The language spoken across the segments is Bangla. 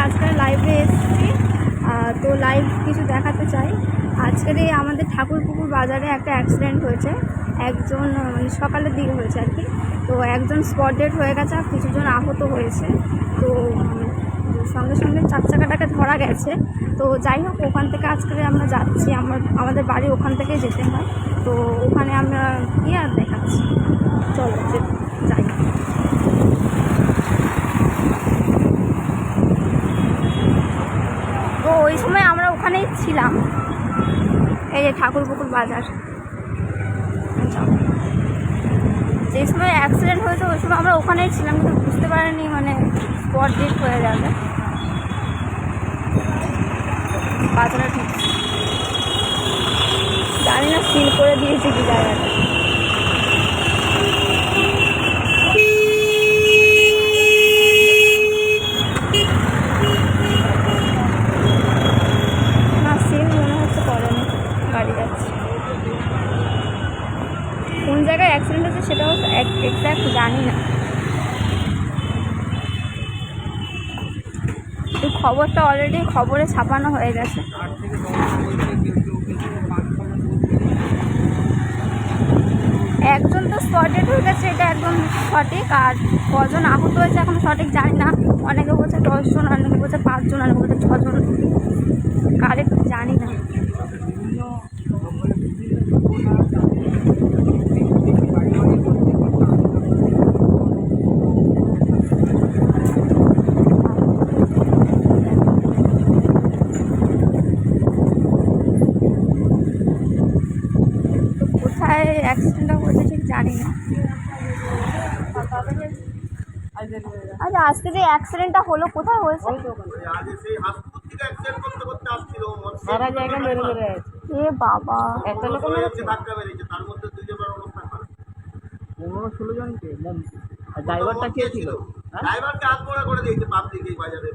আজকে লাইভে এসেছি, তো লাইভ কিছু দেখাতে চাই। আজকের এই আমাদের ঠাকুরপুকুর বাজারে একটা অ্যাক্সিডেন্ট হয়েছে, একজন মানে সকালের দিকে হয়েছে আর কি। তো একজন স্পট ডেড হয়ে গেছে আর কিছুজন আহত হয়েছে। তো সঙ্গে সঙ্গে 4 চাকাটাকে ধরা গেছে। তো যাই হোক, ওখান থেকে আজকে আমরা যাচ্ছি, আমাদের বাড়ি ওখান থেকেই যেতে হয়। তো ওখানে আমরা কি আর দেখাচ্ছি, চলো যাই। তো ওই সময় আমরা ওখানেই ছিলাম, এই যে ঠাকুরপুকুর বাজার। যে সময় অ্যাক্সিডেন্ট হয়েছে ওই সময় আমরা ওখানেই ছিলাম, কিন্তু বুঝতে পারিনি মানে স্পট ডেড হয়ে যাবে। বাজারে জানি না সিল করে দিয়েছে কি জায়গাটা। না, সিল মনে হচ্ছে করেনি, গাড়ি যাচ্ছে। কোন জায়গায় অ্যাক্সিডেন্ট হচ্ছে সেটাও এক্স্যাক্ট জানি না। এই খবরটা অলরেডি খবরে ছাপানো হয়ে গেছে। একজন তো স্পটেড হয়ে গেছে, এটা একদম সঠিক। আর কজন আহত হয়েছে এখন সঠিক জানি না। অনেকে বলছে 10 জন, অনেকে বলছে 5 জন, অনেকে বলছে 6 জন, কারেক্ট জানি না। কোথায় অ্যাক্সিডেন্টটা হয়েছে ঠিক জানি না। আচ্ছা, আজকে যে অ্যাক্সিডেন্টটা হলো কোথায় হয়েছে? এ বাবা, একটা লোক মেরেছে, ধাক্কা মেরেছে, তার মধ্যে 2 জনের অবস্থা খারাপ। 15-16 জনকে। ড্রাইভারটা কে ছিল? ড্রাইভারকে আত্মহত্যা করে দিয়েছে পাবলিক এই বাজারে।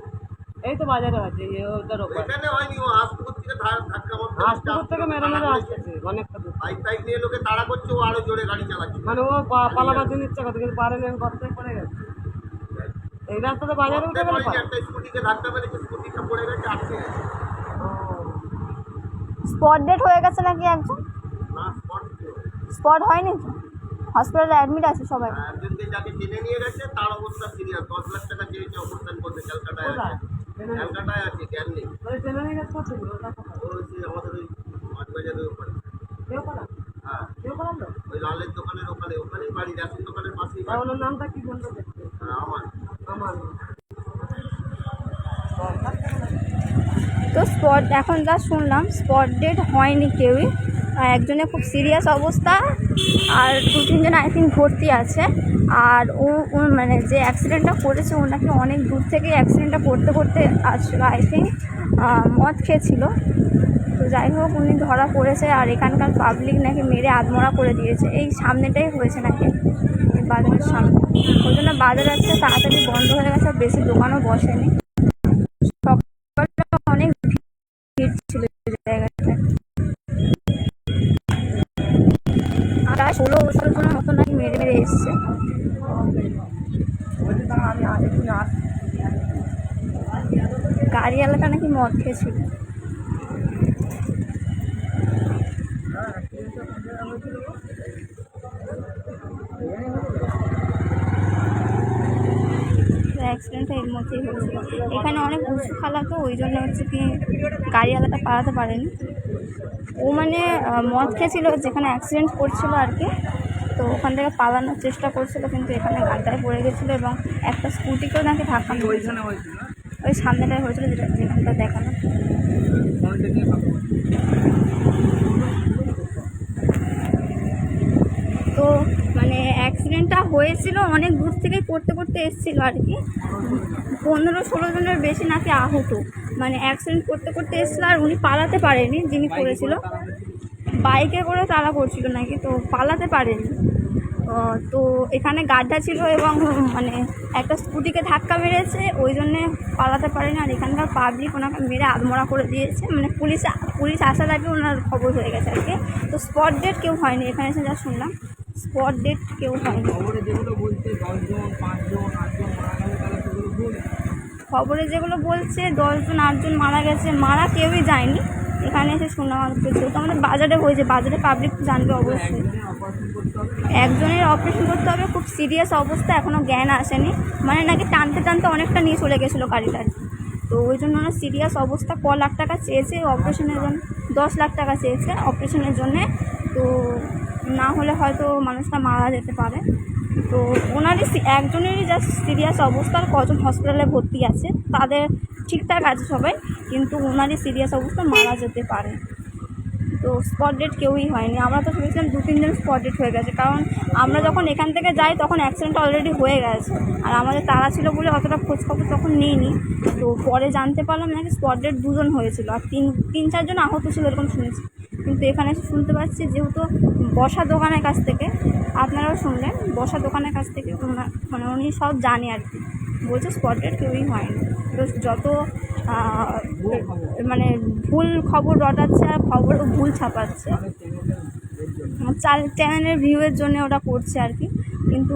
এই তো বাজারে আছে, ওটার ওপর এখানে হয়নি, ও হাসপুর থেকে ধাক্কা মারতে, হাসপুর থেকে মেরে আসছে অনেকটা দূর। বাইক নিয়ে লোকে তাড়া করছে, ও আরো জোরে গাড়ি চালাচ্ছে, মানে ও পালাবার জন্য ইচ্ছা করতে, কিন্তু পারেনি, গর্তে পড়ে গেছে। এই রাস্তাতে বাজারে উঠে গেল, একটা স্কুটিকে ধাক্কা মেরেছে, স্কুটিটা পড়ে গেছে, আটকে গেছে। স্পট ডেড হয়ে গেছে নাকি একজন? না, স্পট হয়নি, হসপিটালে অ্যাডমিট আছে সবাই। একজনকে যাকে টেনে নিয়ে গেছে তার অবস্থা সিরিয়াস, 10 লাখ টাকা চেয়েছে অপারেশন করতে, ক্যালকাটায় আছে, ক্যালকাটায় আছে, জ্ঞান নেই। টেনে নিয়ে গেছে আমাদের ওই মাছবাজারের ওখানে, হ্যাঁ ওই লালের দোকানের ওখানেই বাড়ি, রেশন দোকানের পাশেই। ওনার নামটা কি বলতে? আমার তো স্পট এখন যা শুনলাম, স্পট ডেড হয়নি কেউই। একজনের খুব সিরিয়াস অবস্থা, আর 2-3 জন আই থিঙ্ক ভর্তি আছে। আর ও মানে যে অ্যাক্সিডেন্টটা করেছে, ও নাকি অনেক দূর থেকে অ্যাক্সিডেন্টটা করতে করতে আসছিলো, আই থিঙ্ক মদ খেয়েছিল। তো যাই হোক, উনি ধরা পড়েছে, আর এখানকার পাবলিক নাকি মেরে আধমরা করে দিয়েছে। এই সামনেটাই হয়েছে নাকি, এই বাজারের সামনে। ওই জন্য বাজার আজকে তাড়াতাড়ি বন্ধ হয়ে গেছে, বেশি দোকানও বসেনি। অনেক ভিড় ছিল জায়গাটায়। 16-17 জনের মতো নাকি মেরে এসছে। গাড়িওয়ালাটা নাকি মদ খেয়েছিল। অ্যাক্সিডেন্টটা এর মধ্যেই হয়েছিল। এখানে অনেক উঁচু খালা, তো ওই জন্য হচ্ছে কি গাড়িওয়ালাটা পালাতে পারেনি। ও মানে মদ খেয়েছিল যেখানে অ্যাক্সিডেন্ট করছিল আর কি। তো ওখান থেকে পালানোর চেষ্টা করছিল, কিন্তু এখানে গাড্ডায় পড়ে গেছিলো এবং একটা স্কুটিকেও নাকি ধাক্কা মেরেছিল। ওই সামনেটায় হয়েছিল, যেখানটা দেখানো। তো মানে অ্যাক্সিডেন্টটা হয়েছিল অনেক দূর থেকে করতে করতে এসেছিলো আর কি। 15-16 জনের বেশি নাকি আহত, মানে অ্যাক্সিডেন্ট করতে করতে এসেছিলো। আর উনি পালাতে পারেনি, যিনি করেছিল বাইকে করে তাড়া করছিল নাকি, তো পালাতে পারেনি। তো এখানে গাড্ডা ছিল এবং মানে একটা স্কুটিকে ধাক্কা মেরেছে, ওই জন্যে পালাতে পারেনি। আর এখানকার পাবলিক ওনাকে মেরে আধমরা করে দিয়েছে, মানে পুলিশ আসার আগে ওনার খবর হয়ে গেছে আর কি। তো স্পট ডেট কেউ হয়নি, এখানে এসে যা শুনলাম স্পট ডেট কেউ হয়নি। খবরে যেগুলো বলছে 10 জন 8 জন মারা গেছে, মারা কেউই যায়নি। এখানে এসে শোনা মাত্র, যেহেতু আমাদের বাজারে হয়েছে, বাজারে পাবলিক জানবে অবশ্যই। একজনের অপারেশন করতে হবে, খুব সিরিয়াস অবস্থা, এখনও জ্ঞান আসেনি, মানে নাকি টানতে টানতে অনেকটা নিয়ে চলে গেছিলো গাড়িটার। তো ওই জন্য ওনার সিরিয়াস অবস্থা, ক লাখ টাকা চেয়েছে অপারেশনের জন্য, 10 লাখ টাকা চেয়েছে অপারেশনের জন্যে। তো না হলে হয়তো মানুষটা মারা যেতে পারে। তো ওনারই একজনেরই যা সিরিয়াস অবস্থা, আর কজন হসপিটালে ভর্তি আছে তাদের ঠিকঠাক আছে সবাই, কিন্তু ওনারই সিরিয়াস অবস্থা, মারা যেতে পারে। তো স্পট ডেট কেউই হয়নি। আমরা তো ভেবেছিলাম 2-3 জন স্পট ডেট হয়ে গেছে, কারণ আমরা যখন এখান থেকে যাই তখন অ্যাক্সিডেন্ট অলরেডি হয়ে গেছে, আর আমাদের তাড়া ছিল বলে অতটা খোঁজখবর তখন নিইনি। তো পরে জানতে পারলাম নাকি স্পট ডেট 2 জন হয়েছিল, আর 3-4 জন আহত ছিল এরকম শুনেছি। কিন্তু এখানে এসে শুনতে পাচ্ছি, যেহেতু বসা দোকানের কাছ থেকে, আপনারাও শুনলেন, বসা দোকানের কাছ থেকে মানে উনি সব জানে আর কি, বলছে স্পট ডেট কেউই হয়নি। তো যত মানে ভুল খবর রটাচ্ছে আর খবরও ভুল ছাপাচ্ছে, চ্যানেলের ভিউয়ের জন্য ওটা করছে আর কি। কিন্তু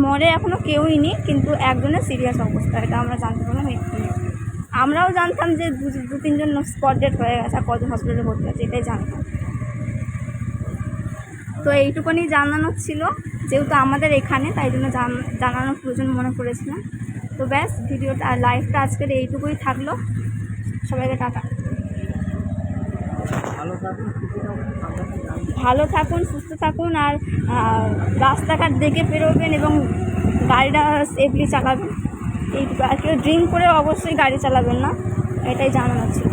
মরে এখনও কেউই নেই, কিন্তু একজনের সিরিয়াস অবস্থা, এটা আমরা জানতে পারলাম এক্ষুনি। আমরাও জানতাম যে 2-3 জন স্পট ডেট হয়ে গেছে, আর কজন হসপিটালে ভর্তি আছে এটাই জানতাম। তো এইটুকুনি জানানো ছিল, যেহেতু আমাদের এখানে, তাই জন্য জানানোর প্রয়োজন মনে করেছিলাম। তো ব্যাস, ভিডিওটা আর লাইভটা আজকের এইটুকুই থাকলো। সবাইকে টাটা। ভালো থাকুন, সুস্থ থাকুন, আর রাস্তাঘাট দেখে বেরোবেন এবং গাড়িটা সেফলি চালাবেন। এইটুকু, আর কেউ ড্রিঙ্ক করে অবশ্যই গাড়ি চালাবেন না, এটাই জানানো ছিল।